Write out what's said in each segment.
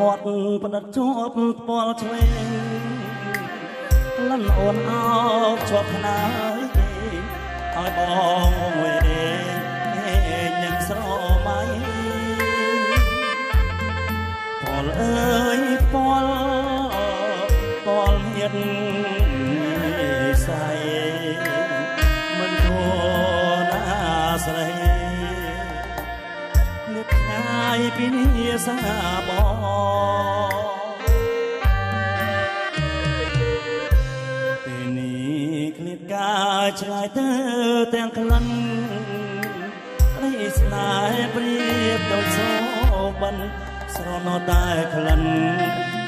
មាត់ផ្ដិតជួបផ្ពាល់ឆ្វេងលន់អូនអោបជាប់ខ្នើយឲ្យបងមួយនឹងស្រមៃពលអើយពលមានស្អីមិនគួរណាស្រីនឹកថ្ងៃពីនេះសាបងពេលនេះគ្លៀតកាយឆ្ងាយទៅទាំងក្លិនរីស្នេហ៍ព្រៀបដូចសូបិនស្រណោតែក្លិន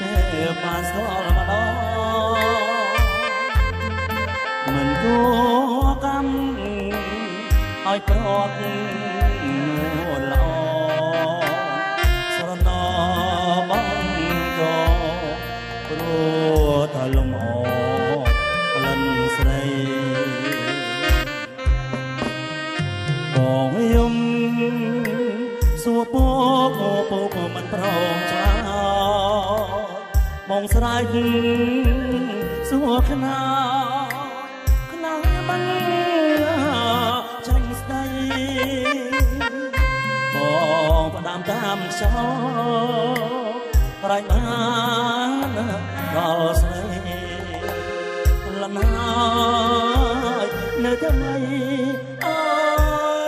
ទេបានស្គាល់ម្ដងមិនគួរកម្មឲ្យប្រត់ល្អស្រណោបងក៏ព្រោះថាលំអក្លិនស្រីបងយំសួរពកមិនប្រងឆ្លើយបងស្រែកសួរខ្នើមិនចាញ់ស្ដីបងផ្ដាំតាមខ្យល់ប្រែកបានដល់ស្រីលន់ហើយនៅតែមិនអើ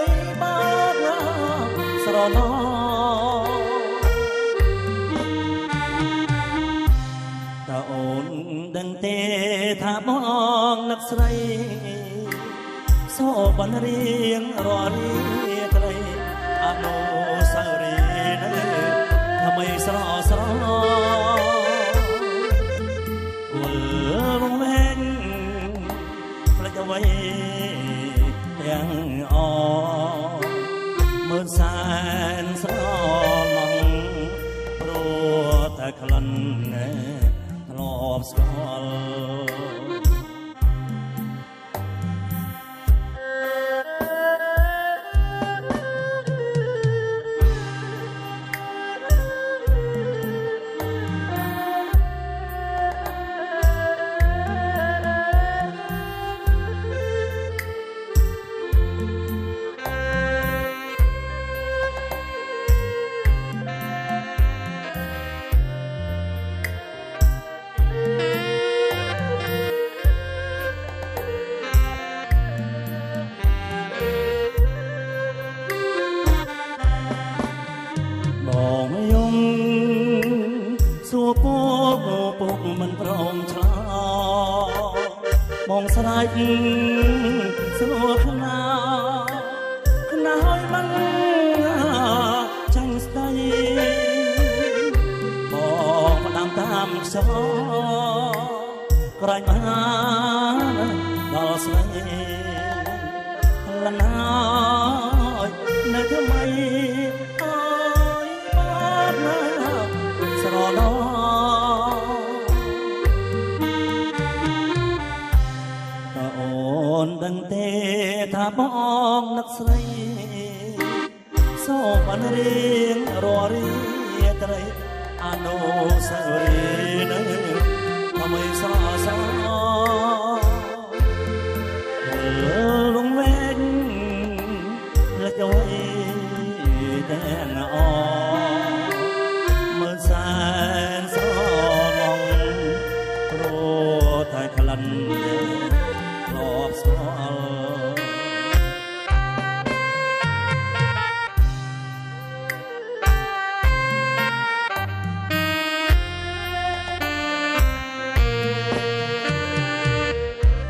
យបានស្រណោអូនដឹងទេថាបងនឹកស្រីសូបានរៀងរាល់រីត្រីអនុស្សាវរីយ៍នៅថ្មីស្រស់វល់វែងផ្លេចអ្វីទាំងអមើលសែនស្រឡំព្រោះតែក្លិនធ្លាប់ស្គាល់សួរពកមិនប្រងឆ្លើយបងស្រែកសួរខ្នើមិនចាញ់ស្ដីបងផ្ដាំតាមខ្យល់ក្រែងបានដល់ស្រីលណាយនៅថ្មីអើយបានស្រណោតើអូនដឹងទេថាបងនឹកស្រីសូមបានរៀងរាល់រីត្រីអនុស្សាវរីយ៍នៅថ្មីស្រស់